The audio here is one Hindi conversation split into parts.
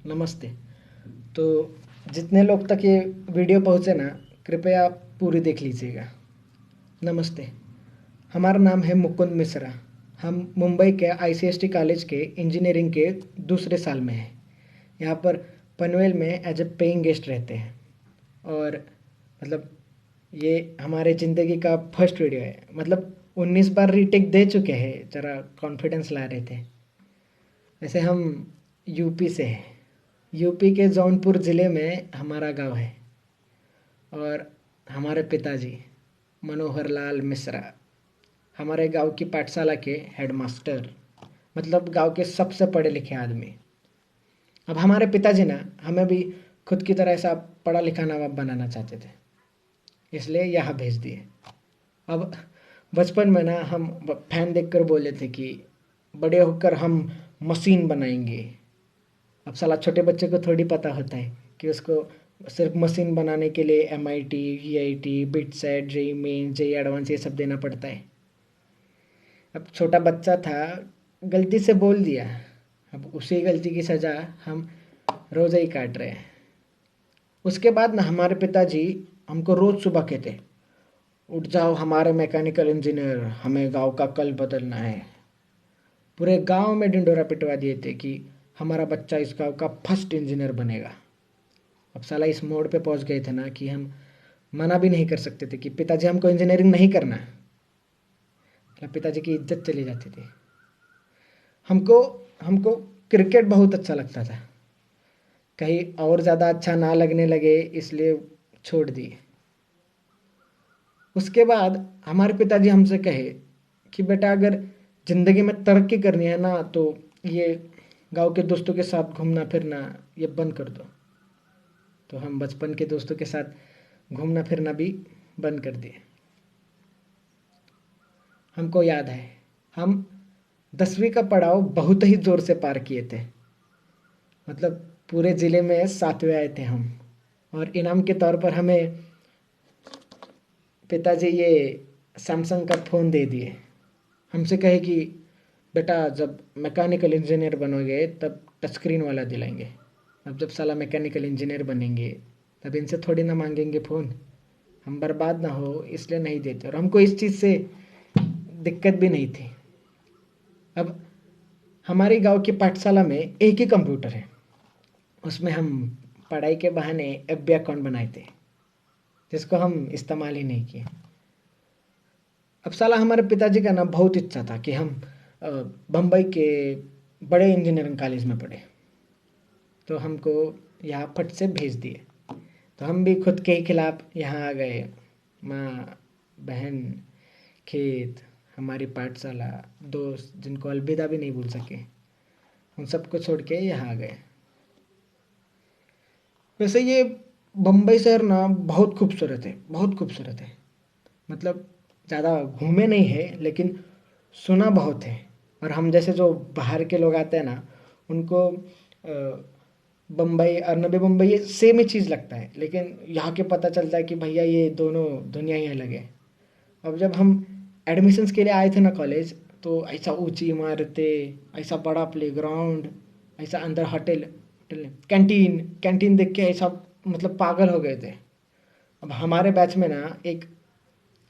नमस्ते। तो जितने लोग तक ये वीडियो पहुँचे ना, कृपया पूरी देख लीजिएगा। नमस्ते। हमारा नाम है मुकुंद मिश्रा। हम मुंबई के आईसीएसटी कॉलेज के इंजीनियरिंग के दूसरे साल में हैं। यहाँ पर पनवेल में एज ए पेइंग गेस्ट रहते हैं। और मतलब ये हमारे ज़िंदगी का फर्स्ट वीडियो है। मतलब 19 बार रीटेक दे चुके हैं, ज़रा कॉन्फिडेंस ला रहे थे। वैसे हम यूपी से हैं। यूपी के जौनपुर ज़िले में हमारा गांव है। और हमारे पिताजी मनोहर लाल मिश्रा हमारे गांव की पाठशाला के हेडमास्टर, मतलब गांव के सबसे पढ़े लिखे आदमी। अब हमारे पिताजी ना हमें भी खुद की तरह ऐसा पढ़ा लिखा नवाब बनाना चाहते थे, इसलिए यहाँ भेज दिए। अब बचपन में ना हम फैन देखकर बोले थे कि बड़े होकर हम मशीन बनाएंगे। अब साला छोटे बच्चे को थोड़ी पता होता है कि उसको सिर्फ मशीन बनाने के लिए MIT, VIT, BITSAT, JEE main, JEE advance ये सब देना पड़ता है। अब छोटा बच्चा था, गलती से बोल दिया। अब उसी गलती की सज़ा हम रोज़ ही काट रहे हैं। उसके बाद ना हमारे पिताजी हमको रोज़ सुबह कहते, उठ जाओ हमारे मैकेनिकल इंजीनियर, हमें गांव का कल बदलना है। पूरे गांव में ढिंडोरा पिटवा दिए थे कि हमारा बच्चा इस गांव का फर्स्ट इंजीनियर बनेगा। अब साला इस मोड़ पे पहुंच गए थे ना कि हम मना भी नहीं कर सकते थे कि पिताजी हमको इंजीनियरिंग नहीं करना। मतलब पिताजी की इज्जत चली जाती थी। हमको हमको क्रिकेट बहुत अच्छा लगता था। कहीं और ज़्यादा अच्छा ना लगने लगे इसलिए छोड़ दिए। उसके बाद हमारे पिताजी हमसे कहे कि बेटा अगर ज़िंदगी में तरक्की करनी है ना तो ये गांव के दोस्तों के साथ घूमना फिरना ये बंद कर दो। तो हम बचपन के दोस्तों के साथ घूमना फिरना भी बंद कर दिए। हमको याद है हम 10वीं का पड़ाव बहुत ही ज़ोर से पार किए थे। मतलब पूरे ज़िले में 7वें आए थे हम। और इनाम के तौर पर हमें पिताजी ये सैमसंग का फ़ोन दे दिए। हमसे कहे कि बेटा जब मैकेनिकल इंजीनियर बनोगे तब टच स्क्रीन वाला दिलाएंगे। अब जब साला मैकेनिकल इंजीनियर बनेंगे तब इनसे थोड़ी ना मांगेंगे फ़ोन। हम बर्बाद ना हो इसलिए नहीं देते, और हमको इस चीज़ से दिक्कत भी नहीं थी। अब हमारे गांव की पाठशाला में एक ही कंप्यूटर है। उसमें हम पढ़ाई के बहाने एफबी अकाउंट बनाए थे, जिसको हम इस्तेमाल ही नहीं किए। अब साला हमारे पिताजी का ना बहुत इच्छा था कि हम बम्बई के बड़े इंजीनियरिंग कॉलेज में पढ़े। तो हमको यहाँ फट से भेज दिए। तो हम भी खुद के ही खिलाफ यहाँ आ गए। माँ, बहन, खेत, हमारी पाठशाला, दोस्त जिनको अलविदा भी नहीं भूल सके, हम सबको छोड़ के यहाँ आ गए। वैसे ये बम्बई शहर ना बहुत खूबसूरत है, बहुत खूबसूरत है। मतलब ज़्यादा घूमे नहीं है लेकिन सुना बहुत है। और हम जैसे जो बाहर के लोग आते हैं ना उनको बम्बई और नवी मुंबई ये सेम ही चीज़ लगता है, लेकिन यहाँ के पता चलता है कि भैया ये दोनों दुनिया ही अलग है। अब जब हम एडमिशन्स के लिए आए थे ना कॉलेज, तो ऐसा ऊंची इमारतें, ऐसा बड़ा प्लेग्राउंड, ऐसा अंदर होटल, कैंटीन कैंटीन देख के ऐसा मतलब पागल हो गए थे। अब हमारे बैच में ना एक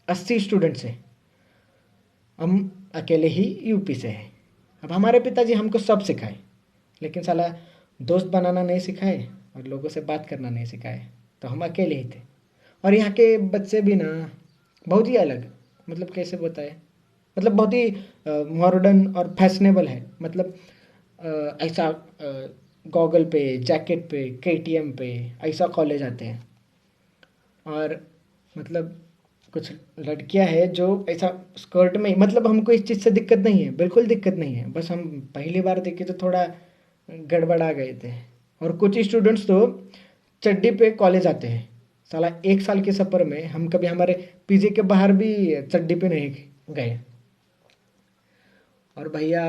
80 स्टूडेंट्स हैं। हम अकेले ही यूपी से हैं। अब हमारे पिताजी हमको सब सिखाए, लेकिन साला दोस्त बनाना नहीं सिखाए और लोगों से बात करना नहीं सिखाए। तो हम अकेले ही थे। और यहाँ के बच्चे भी ना बहुत ही अलग, मतलब कैसे बताए, मतलब बहुत ही मॉडर्न और फैशनेबल है। मतलब ऐसा गॉगल पे, जैकेट पे, केटीएम पे ऐसा कॉलेज आते हैं। और मतलब कुछ लड़कियां हैं जो ऐसा स्कर्ट में, मतलब हमको इस चीज़ से दिक्कत नहीं है, बिल्कुल दिक्कत नहीं है। बस हम पहली बार देखे तो थोड़ा गड़बड़ा गए थे। और कुछ स्टूडेंट्स तो चड्डी पे कॉलेज आते हैं। साला 1 साल के सफ़र में हम कभी हमारे पीजी के बाहर भी चड्डी पे नहीं गए। और भैया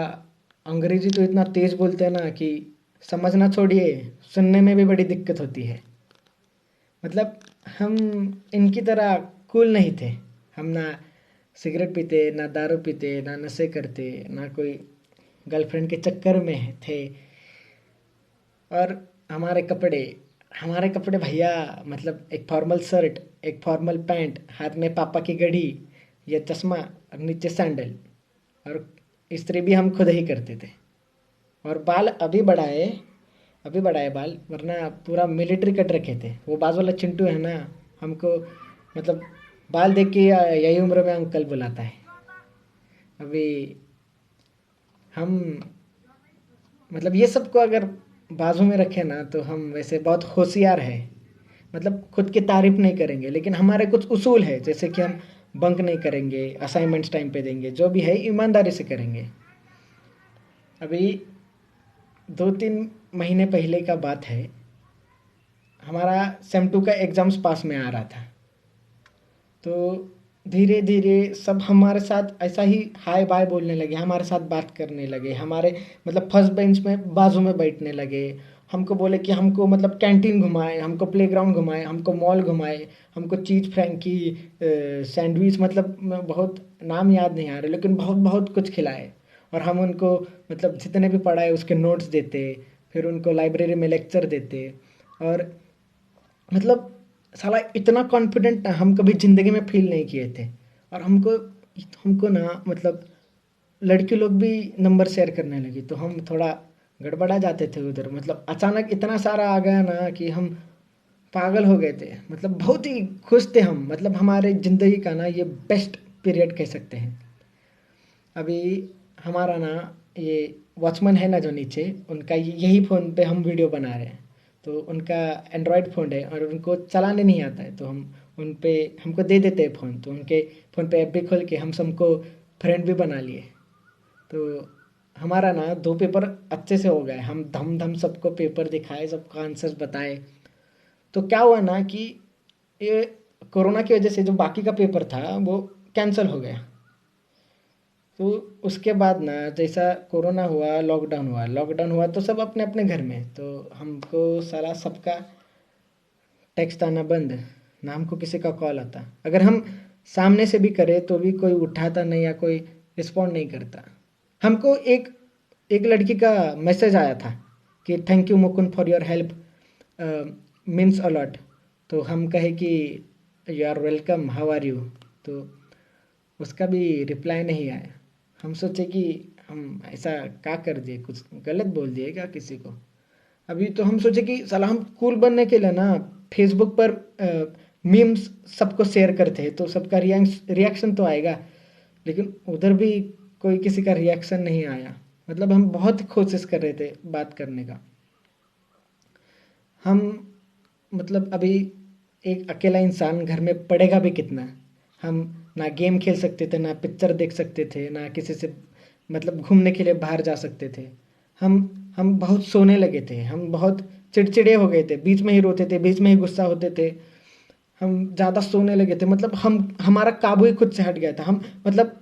अंग्रेजी तो इतना तेज़ बोलते हैं ना कि समझना छोड़िए, सुनने में भी बड़ी दिक्कत होती है। मतलब हम इनकी तरह कूल नहीं थे। हम ना सिगरेट पीते, ना दारू पीते, ना नशे करते, ना कोई गर्लफ्रेंड के चक्कर में थे। और हमारे कपड़े भैया, मतलब एक फॉर्मल शर्ट, एक फॉर्मल पैंट, हाथ में पापा की घड़ी, ये चश्मा और नीचे सैंडल। और इस्त्री भी हम खुद ही करते थे। और बाल अभी बढ़ाए बाल, वरना पूरा मिलिट्री कट रखे थे। वो बाजू वाला चिंटू है ना, हमको मतलब बाल देख के यही उम्र में अंकल बुलाता है। अभी हम मतलब ये सब को अगर बाजू में रखें ना, तो हम वैसे बहुत होशियार है। मतलब खुद की तारीफ नहीं करेंगे, लेकिन हमारे कुछ उसूल है, जैसे कि हम बंक नहीं करेंगे, असाइनमेंट्स टाइम पे देंगे, जो भी है ईमानदारी से करेंगे। अभी 2-3 महीने पहले का बात है, हमारा सेम 2 का एग्ज़ाम्स पास में आ रहा था। तो धीरे धीरे सब हमारे साथ ऐसा ही हाय बाय बोलने लगे, हमारे साथ बात करने लगे, हमारे मतलब फर्स्ट बेंच में बाजू में बैठने लगे। हमको बोले कि हमको मतलब कैंटीन घुमाए, हमको प्लेग्राउंड घुमाए, हमको मॉल घुमाए, हमको चीज़ फ्रैंकी, सैंडविच, मतलब बहुत नाम याद नहीं आ रहे, लेकिन बहुत बहुत कुछ खिलाए। और हम उनको मतलब जितने भी पढ़ाए उसके नोट्स देते, फिर उनको लाइब्रेरी में लेक्चर देते। और मतलब साला इतना कॉन्फिडेंट हम कभी ज़िंदगी में फील नहीं किए थे। और हमको हमको ना मतलब लड़के लोग भी नंबर शेयर करने लगी, तो हम थोड़ा गड़बड़ा जाते थे उधर। मतलब अचानक इतना सारा आ गया ना कि हम पागल हो गए थे। मतलब बहुत ही खुश थे हम, मतलब हमारे ज़िंदगी का ना ये बेस्ट पीरियड कह सकते हैं। अभी हमारा ना ये वॉचमैन है ना जो नीचे, उनका यही फ़ोन पे हम वीडियो बना रहे हैं। तो उनका एंड्रॉयड फ़ोन है और उनको चलाने नहीं आता है, तो हम उन पे हमको दे देते हैं फ़ोन। तो उनके फ़ोन पे ऐप भी खोल के हम सबको फ्रेंड भी बना लिए। तो हमारा ना 2 पेपर अच्छे से हो गए, हम धम धम सबको पेपर दिखाए, सबको आंसर्स बताए। तो क्या हुआ ना कि ये कोरोना की वजह से जो बाकी का पेपर था वो कैंसिल हो गया। तो उसके बाद ना जैसा कोरोना हुआ, लॉकडाउन हुआ तो सब अपने अपने घर में। तो हमको सारा सबका टेक्स्ट आना बंद, ना हमको किसी का कॉल आता। अगर हम सामने से भी करें तो भी कोई उठाता नहीं या कोई रिस्पॉन्ड नहीं करता। हमको एक एक लड़की का मैसेज आया था कि thank you Mukund for your help, means a lot. तो हम कहे कि you are welcome, how are you. तो उसका भी रिप्लाई नहीं आया। हम सोचे कि हम ऐसा क्या कर दिए, कुछ गलत बोल दिए क्या किसी को। अभी तो हम सोचे कि साला हम कूल बनने के लिए ना फेसबुक पर मीम्स सबको शेयर करते हैं, तो सबका रिएक्शन तो आएगा। लेकिन उधर भी कोई किसी का रिएक्शन नहीं आया। मतलब हम बहुत कोशिश कर रहे थे बात करने का। हम मतलब अभी एक अकेला इंसान घर में पढ़ेगा भी कितना। हम ना गेम खेल सकते थे, ना पिक्चर देख सकते थे, ना किसी से मतलब घूमने के लिए बाहर जा सकते थे। हम बहुत सोने लगे थे, हम बहुत चिड़चिड़े हो गए थे, बीच में ही रोते थे, बीच में ही गुस्सा होते थे। हम ज़्यादा सोने लगे थे, मतलब हम हमारा काबू ही खुद से हट गया था। हम मतलब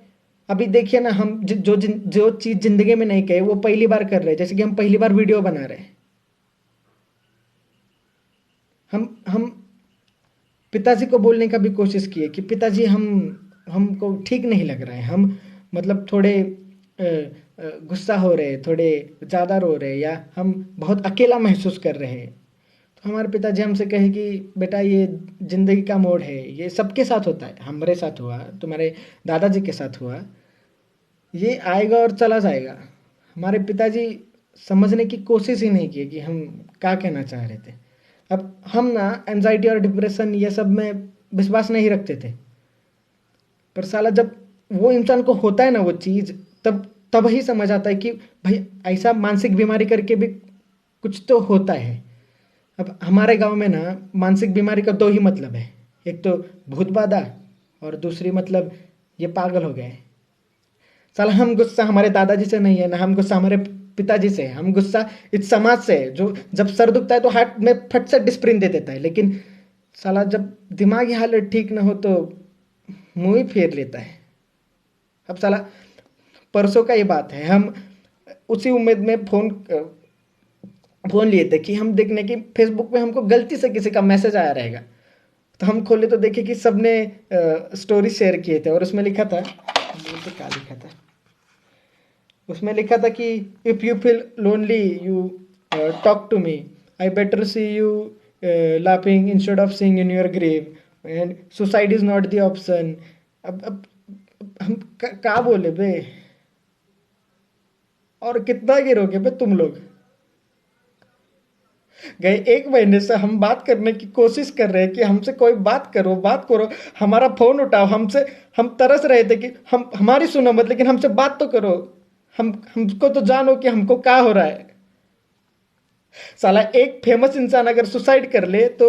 अभी देखिए ना, हम जो चीज़ ज़िंदगी में नहीं कहे वो पहली बार कर रहे हैं। जैसे कि हम पहली बार वीडियो बना रहे हैं। हम पिताजी को बोलने का भी कोशिश किए कि पिताजी हमको ठीक नहीं लग रहा है। हम मतलब थोड़े गुस्सा हो रहे, थोड़े ज़्यादा रो रहे, या हम बहुत अकेला महसूस कर रहे हैं। तो हमारे पिताजी हमसे कहे कि बेटा ये ज़िंदगी का मोड़ है, ये सबके साथ होता है, हमारे साथ हुआ, तुम्हारे दादाजी के साथ हुआ, ये आएगा और चला जाएगा। हमारे पिताजी समझने की कोशिश ही नहीं की कि हम क्या कहना चाह रहे थे। अब हम ना एंजाइटी और डिप्रेशन ये सब में विश्वास नहीं रखते थे। पर साला जब वो इंसान को होता है ना वो चीज़, तब तब ही समझ आता है कि भाई ऐसा मानसिक बीमारी करके भी कुछ तो होता है। अब हमारे गांव में ना मानसिक बीमारी का 2 ही मतलब है, एक तो भूत बाधा और दूसरी मतलब ये पागल हो गए। साला हम गुस्सा हमारे दादाजी से नहीं है, ना हम गुस्सा हमारे पिताजी से है। हम गुस्सा इस समाज से है, जो जब सर दुखता है तो हाथ में फट से डिस्प्रिन दे देता है, लेकिन साला जब दिमागी हालत ठीक ना हो तो मुंह ही फेर लेता है। अब साला परसों का ये बात है, हम उसी उम्मीद में फ़ोन लिए थे कि हम देखने की फेसबुक पे हमको गलती से किसी का मैसेज आया रहेगा। तो हम खोले तो देखे कि सबने स्टोरी शेयर किए थे, और उसमें लिखा था, तो क्या लिखा था उसमें लिखा था कि if you feel lonely you talk to me, I better see you laughing instead of seeing in your grave and suicide is not the option. अब हम क्या बोले बे, और कितना गिरोगे बे तुम लोग। गए 1 महीने से हम बात करने की कोशिश कर रहे हैं कि हमसे कोई बात करो, बात करो, हमारा फोन उठाओ, हमसे हम तरस रहे थे कि हम हमारी सुनो मत, लेकिन हमसे बात तो करो, हमको तो जानो कि हमको क्या हो रहा है। साला एक फेमस इंसान अगर सुसाइड कर ले तो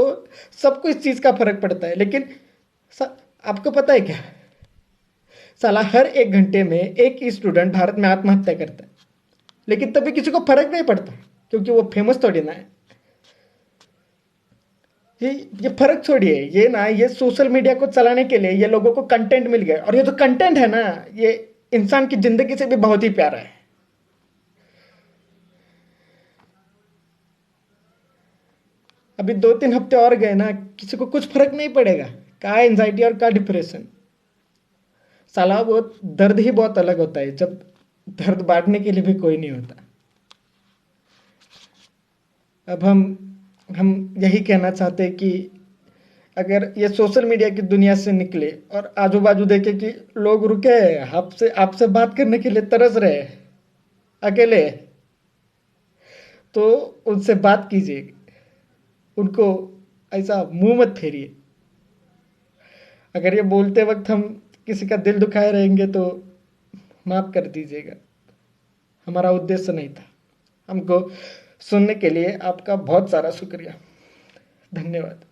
सबको इस चीज का फर्क पड़ता है, लेकिन आपको पता है क्या, साला हर 1 घंटे में एक स्टूडेंट भारत में आत्महत्या करता है, लेकिन तभी किसी को फर्क नहीं पड़ता क्योंकि वो फेमस थोड़ी ना है। ये फर्क छोड़िए, ये ना, ये सोशल मीडिया को चलाने के लिए ये लोगों को कंटेंट मिल गया, और ये जो कंटेंट है ना, ये इंसान की जिंदगी से भी बहुत ही प्यारा है। अभी 2-3 हफ्ते और गए ना, किसी को कुछ फर्क नहीं पड़ेगा, क्या एंजाइटी और क्या डिप्रेशन। साला वो दर्द ही बहुत अलग होता है जब दर्द बांटने के लिए भी कोई नहीं होता। अब हम यही कहना चाहते हैं कि अगर ये सोशल मीडिया की दुनिया से निकले और आजू बाजू देखे कि लोग रुके आपसे आपसे बात करने के लिए तरस रहे अकेले, तो उनसे बात कीजिए, उनको ऐसा मुंह मत फेरिए। अगर ये बोलते वक्त हम किसी का दिल दुखाए रहेंगे तो माफ कर दीजिएगा, हमारा उद्देश्य नहीं था। हमको सुनने के लिए आपका बहुत सारा शुक्रिया, धन्यवाद।